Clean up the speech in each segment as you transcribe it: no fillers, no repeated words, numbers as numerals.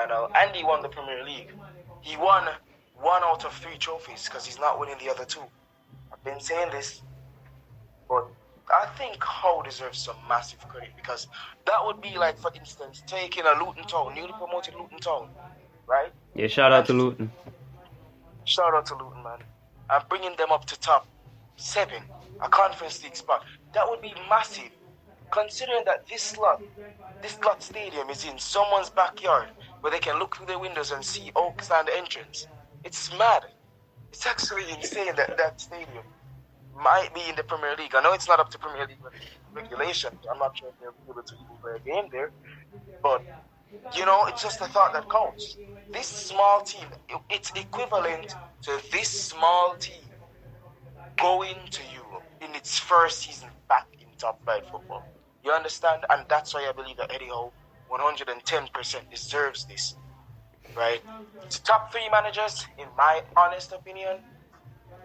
final, and he won the Premier League. He won 1 out of 3 trophies because he's not winning the other 2. I've been saying this, but I think Hull deserves some massive credit because that would be like, for instance, taking a Luton Town, newly promoted Luton Town, right? Yeah, shout out to Luton. Shout out to Luton, man. And bringing them up to top 7, a Conference League spot. That would be massive, considering that this slot stadium is in someone's backyard where they can look through their windows and see Oakland entrance. It's mad. It's actually insane that that stadium might be in the Premier League. I know it's not up to Premier League regulation. I'm not sure if they'll be able to even play a game there. But, you know, it's just the thought that counts. This small team, it's equivalent to this small team going to Europe in its first season back in top flight football. You understand? And that's why I believe that Eddie Howe 110% deserves this. Right? The top 3 managers, in my honest opinion,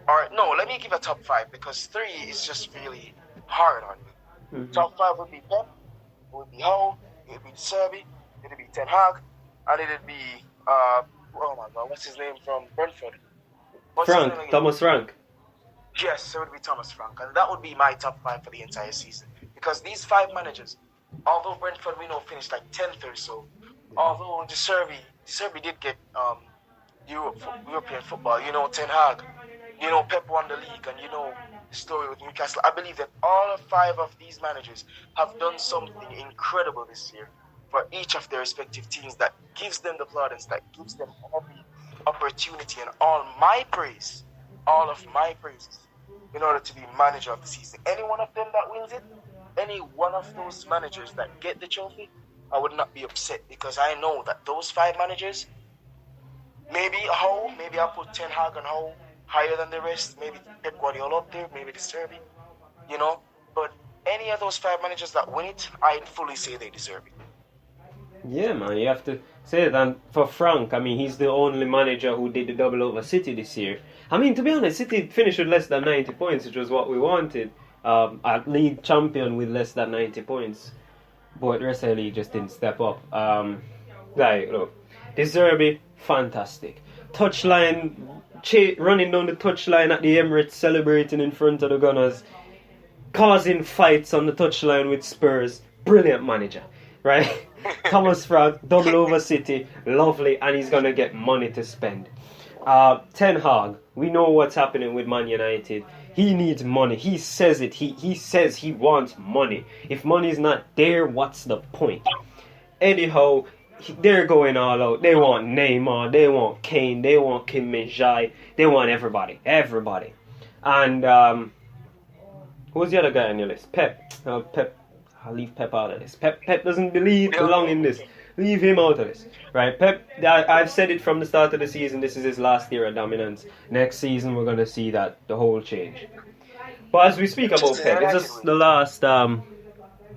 or no, let me give a top 5 because 3 is just really hard on me. Mm-hmm. Top 5 would be Pep, would be Howe, it would be Serbi, it would be Ten Hag, and it would be oh my God, what's his name from Brentford? Thomas Frank. Yes, it would be Thomas Frank, and that would be my top 5 for the entire season. Because these 5 managers, although Brentford we know finished like 10th or so, although De Serbi did get European football, you know, Ten Hag, you know, Pep won the league, and you know the story with Newcastle. I believe that all 5 of these managers have done something incredible this year for each of their respective teams that gives them the plaudits, that gives them all the opportunity and all of my praises in order to be manager of the season. Any one of them that wins it, any one of those managers that get the trophy, I would not be upset because I know that those 5 managers, maybe Howe, maybe I'll put Ten Hag and Howe higher than the rest, maybe Pep Guardiola up there, maybe De Serbi, you know, but any of those 5 managers that win it, I'd fully say they deserve it. Yeah, man, you have to say that. And for Frank, I mean, he's the only manager who did the double over City this year. I mean, to be honest, City finished with less than 90 points, which was what we wanted. A league champion with less than 90 points. But the rest of the league just didn't step up. Look, De Serbi, fantastic. Touchline, running down the touchline at the Emirates, celebrating in front of the Gunners, causing fights on the touchline with Spurs. Brilliant manager, right? Thomas Frank, double over City, lovely, and he's gonna get money to spend. Ten Hag, we know what's happening with Man United. He needs money. He says it. He says he wants money. If money is not there, what's the point? Anyhow, they're going all out. They want Neymar. They want Kane. They want Kim Min-jae. They want everybody. Everybody. And who's the other guy on your list? Pep. Pep. I'll leave Pep out of this. Pep doesn't belong in this. Leave him out of this. Right, Pep, I've said it from the start of the season, this is his last year of dominance. Next season we're going to see that the whole change. But as we speak about Pep, it's just the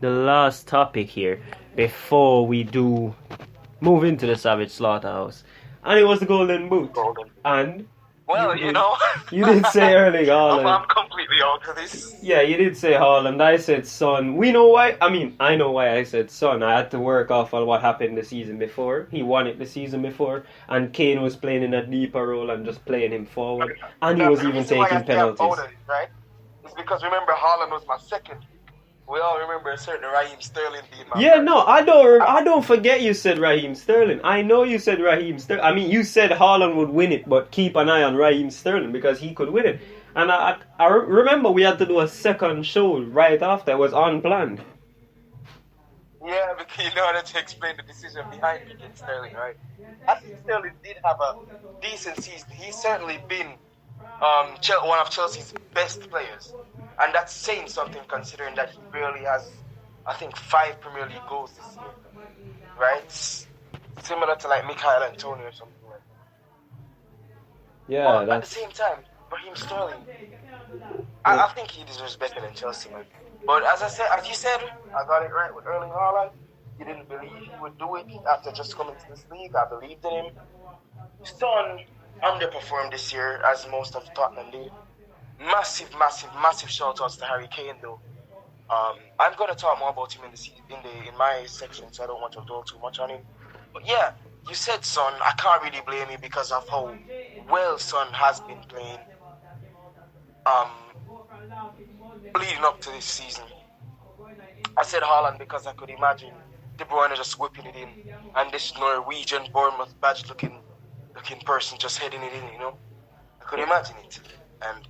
last topic here before we do move into the Savage Slaughterhouse. And it was the Golden Boot. And well, you know, you did say Erling Haaland. I'm completely out of this. Yeah, you did say Haaland. I said Son. We know why. I mean, I know why I said Son. I had to work off on what happened the season before. He won it the season before, and Kane was playing in a deeper role and just playing him forward, and he was even taking penalties. Right? It's because remember Haaland was my second. We all remember a certain Raheem Sterling being my first. No, I don't forget you said Raheem Sterling. I know you said Raheem Sterling. I mean, you said Haaland would win it, but keep an eye on Raheem Sterling because he could win it. And I remember we had to do a second show right after. It was unplanned. Yeah, because in order to explain the decision behind picking Sterling, right? I think Sterling did have a decent season. He's certainly been one of Chelsea's best players. And that's saying something considering that he barely has, I think, 5 Premier League goals this year. Right? Similar to like Mikhail Antonio or something like that. Yeah, but at the same time, Raheem Sterling, I think he deserves better than Chelsea, man. But as you said, I got it right with Erling Haaland. You didn't believe he would do it after just coming to this league. I believed in him. Son underperformed this year, as most of Tottenham did. Massive shout outs to Harry Kane though. I'm gonna talk more about him in my section, so I don't want to dwell too much on him. But yeah, you said Son. I can't really blame you because of how well Son has been playing. Leading up to this season, I said Haaland because I could imagine De Bruyne just whipping it in, and this Norwegian Bournemouth badge-looking person just heading it in. You know, I could imagine it, and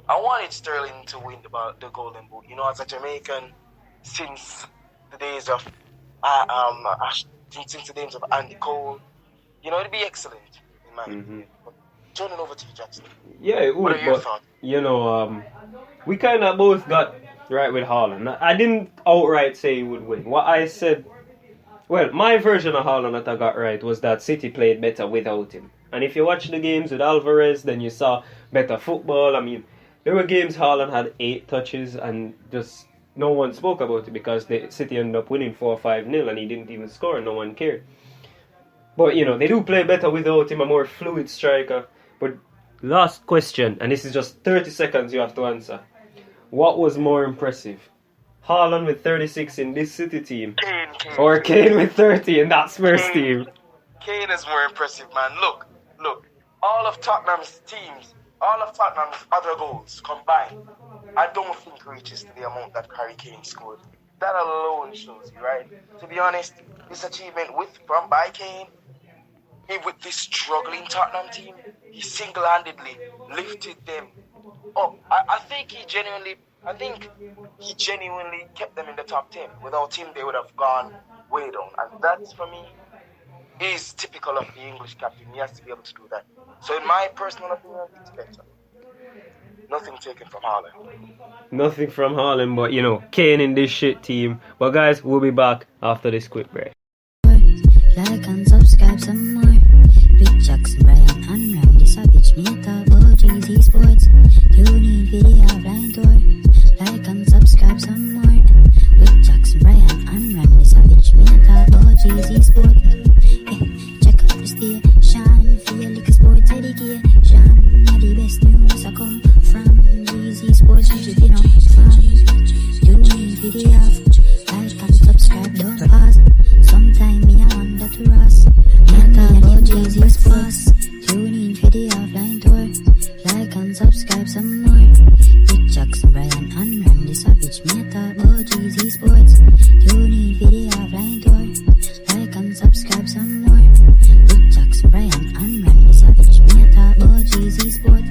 I wanted Sterling to win the Golden Boot. You know, as a Jamaican, since the days of Andy Cole, you know, it'd be excellent in my opinion. But turning over to you, Jackson. Yeah, it would. What are your but thoughts? you know, we kind of both got right with Haaland. I didn't outright say he would win. What I said, well, my version of Haaland that I got right was that City played better without him. And if you watch the games with Alvarez, then you saw better football. I mean, there were games Haaland had 8 touches and just no one spoke about it because the City ended up winning 4-5-0 and he didn't even score and no one cared. But, you know, they do play better without him, a more fluid striker. But last question, and this is just 30 seconds you have to answer. What was more impressive? Haaland with 36 in this City team? Kane. Or Kane with 30 in that Spurs team? Kane is more impressive, man. Look. All of Tottenham's teams, all of Tottenham's other goals combined, I don't think reaches to the amount that Harry Kane scored. That alone shows you, right? To be honest, this achievement by Kane, with this struggling Tottenham team, he single-handedly lifted them up. I think he genuinely kept them in the top 10. Without him, they would have gone way down. And that, for me, is typical of the English captain. He has to be able to do that. So in my personal opinion, it's better. Nothing taken from Haaland. Nothing from Haaland, but, you know, Kane in this shit team. But, guys, we'll be back after this quick break. Like and subscribe some more. With Jackson, Brian, and Randy Savage. Me a talk about Jeezy Sports. Tune in video offline tour. Like and subscribe some more. With Jackson, Brian, and Randy Savage. Me a talk about Jeezy Sports. Yeah, check out the station. Feel like a sports education. Now the best news I come from Jeezy Sports. You should be on tune in video. Like and subscribe, don't pause. Sometime me I wonder to us. Me a talk about Jeezy Sports. Tune in for the offline tour. Like and subscribe some more. With Jackson, Brian, and Randy Savage. Me a talk about Jeezy Sports. Tune in for the offline tour. Like and subscribe some more. With Jackson, Brian, and Randy Savage. Me a talk about Jeezy Sports.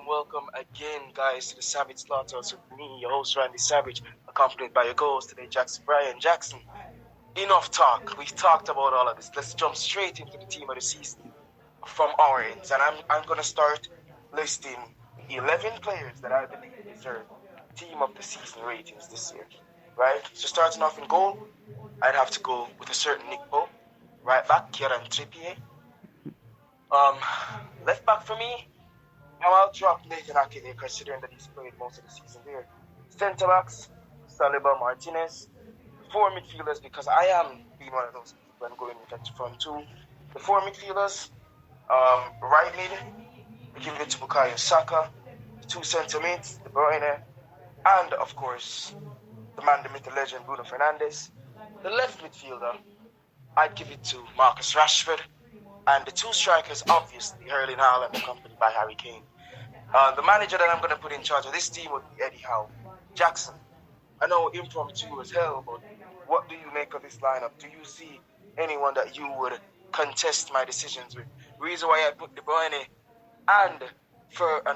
Welcome again, guys, to the Savage Slaughters with me, your host Randy Savage, accompanied by your co-host today, Jackson Brian. Jackson, enough talk. We've talked about all of this. Let's jump straight into the team of the season from our ends, and I'm going to start listing 11 players that I believe deserve team of the season ratings this year. Right? So starting off in goal, I'd have to go with a certain Nick Pope. Right back, Kieran Trippier. Left back for me, I'll drop Nathan Ake there, considering that he's played most of the season there. Centre backs, Saliba, Martinez. 4 midfielders, because I am being one of those people and going with that front two. The 4 midfielders, right mid, we give it to Bukayo Saka. The 2 centre mids, De Bruyne, and of course, the man, the myth, the legend, Bruno Fernandes. The left midfielder, I'd give it to Marcus Rashford. And the 2 strikers, obviously, Erling Haaland, accompanied by Harry Kane. The manager that I'm going to put in charge of this team would be Eddie Howe. Jackson, I know impromptu as hell, but what do you make of this lineup? Do you see anyone that you would contest my decisions with? The reason why I put De Bruyne and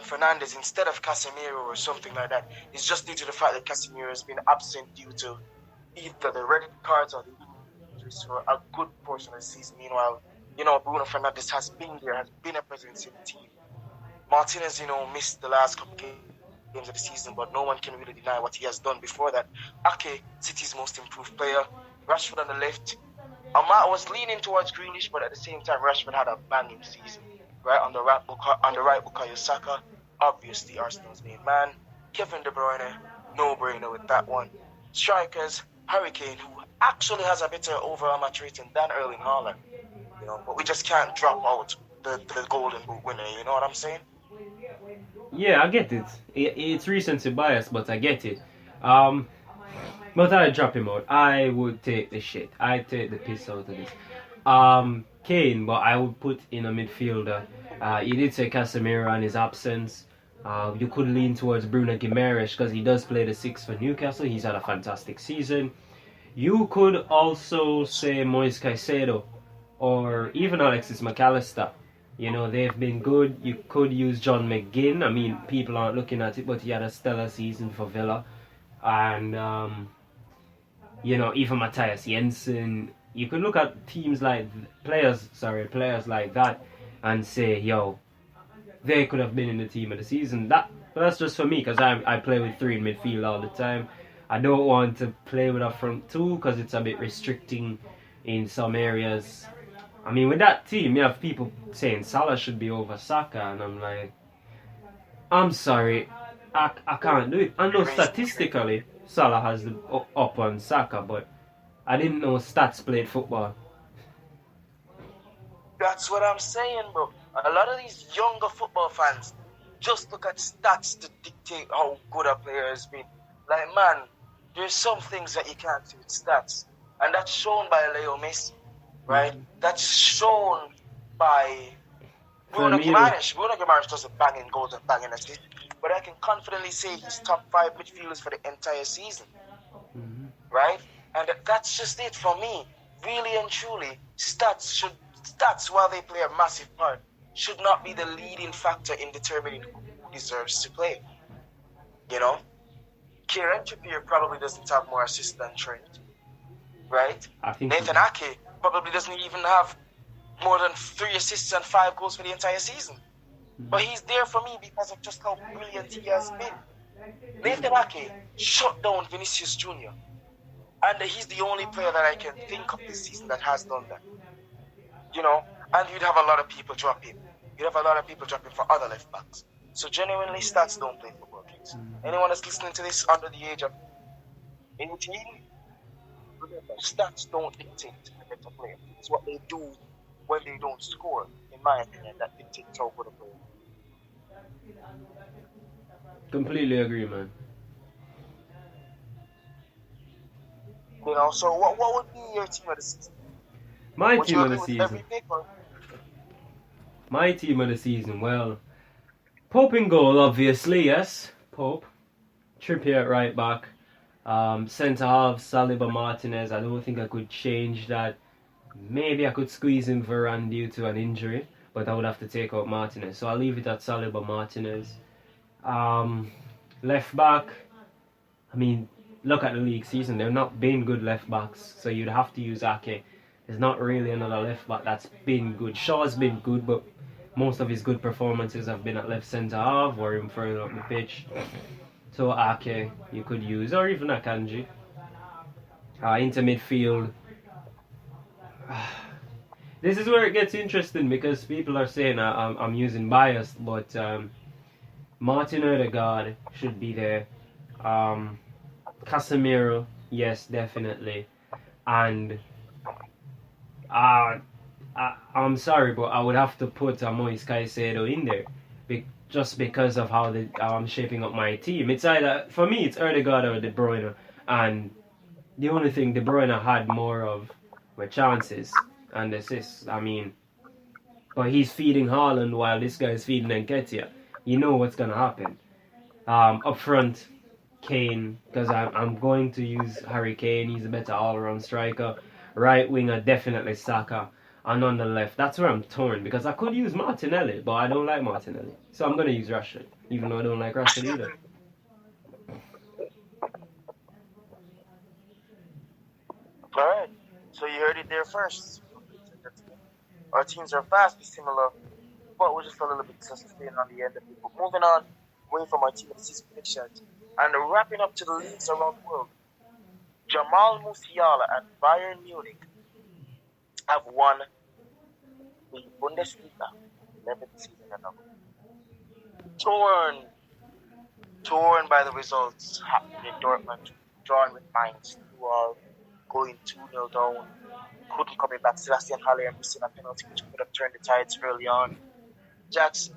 Fernandes instead of Casemiro or something like that is just due to the fact that Casemiro has been absent due to either the red cards or the injuries for a good portion of the season. Meanwhile, you know, Bruno Fernandes has been there, has been a presence in the team. Martinez, you know, missed the last couple games of the season, but no one can really deny what he has done before that. Ake, City's most improved player. Rashford on the left. I was leaning towards Grealish, but at the same time, Rashford had a banging season. Right on the right, Bukayo Saka, obviously Arsenal's main man. Kevin De Bruyne, no brainer with that one. Strikers, Harry Kane, who actually has a better overall match rating than Erling Haaland. You know, but we just can't drop out the Golden Boot winner. You know what I'm saying? Yeah, I get it. It's recency bias, but I get it. Um, but I'd drop him out. I would take the shit. I'd take the piss out of this. Kane, but I would put in a midfielder. You did say Casemiro and his absence. You could lean towards Bruno Guimaraes because he does play the six for Newcastle. He's had a fantastic season. You could also say Moise Caicedo or even Alexis McAllister. You know, they've been good. You could use John McGinn. I mean, people aren't looking at it, but he had a stellar season for Villa. And, you know, even Matthias Jensen. You could look at teams like players like that and say, yo, they could have been in the team of the season. That's just for me because I play with three in midfield all the time. I don't want to play with a front two because it's a bit restricting in some areas. I mean, with that team, you have people saying Salah should be over Saka, and I'm like, I'm sorry, I can't do it. I know statistically Salah has the up on Saka, but I didn't know stats played football. That's what I'm saying, bro. A lot of these younger football fans just look at stats to dictate how good a player has been. Like, man, there's some things that you can't do with stats. And that's shown by Leo Messi, right? That's shown by Bruno Guimaraes. Bruno Guimaraes doesn't bang in goals and bang in assists, but I can confidently say he's top 5 midfielders for the entire season, right? And that's just it for me. Really and truly, stats, while they play a massive part, should not be the leading factor in determining who deserves to play. You know? Kieran Trippier probably doesn't have more assists than Trent, right? Nathan Ake probably doesn't even have more than 3 assists and 5 goals for the entire season. But he's there for me because of just how brilliant he has been. Nathan Ake shut down Vinicius Jr. And he's the only player that I can think of this season that has done that. You know, and you'd have a lot of people dropping. You'd have a lot of people dropping for other left backs. So genuinely, stats don't play football, kids. Anyone that's listening to this under the age of 18, remember, stats don't dictate the better player. It's what they do when they don't score, in my opinion, that dictates how good a player. Completely agree, man. You know, so what would be your team of the season? My team of the season, well, Pope in goal, obviously, yes. Pope. Trippier at right back. Centre half, Saliba Martinez. I don't think I could change that. Maybe I could squeeze in Varane due to an injury, but I would have to take out Martinez. So I'll leave it at Saliba Martinez. Left back, I mean, look at the league season. They've not been good left backs, so you'd have to use Ake. There's not really another left back that's been good. Shaw's been good, but most of his good performances have been at left centre half or even further up the pitch. So Ake you could use, or even Akanji. Into midfield. This is where it gets interesting because people are saying I'm using bias, but Martin Odegaard should be there. Casemiro, yes, definitely. And I'm sorry, but I would have to put Moise Caicedo in there just because of how I'm shaping up my team. It's either, for me, it's Odegaard or De Bruyne. And the only thing De Bruyne had more of were chances and assists. I mean, but he's feeding Haaland while this guy is feeding Nketiah. You know what's going to happen. Up front, Kane, because I'm going to use Harry Kane. He's a better all-around striker. Right winger, definitely Saka. And on the left, that's where I'm torn, because I could use Martinelli, but I don't like Martinelli. So I'm going to use Rashford, even though I don't like Rashford either. Alright, so you heard it there first. Our teams are vastly similar, but we just felt a little bit sustained on the end of it. But moving on, away from our team of the season predictions, and wrapping up to the leagues around the world. Jamal Musiala and Bayern Munich have won the Bundesliga 11th season in a row. Torn by the results happening in Dortmund, drawn with Mainz 2-2, going 2-0 down, couldn't come back. Sebastian Haller missing a penalty which could have turned the tides early on. Jackson,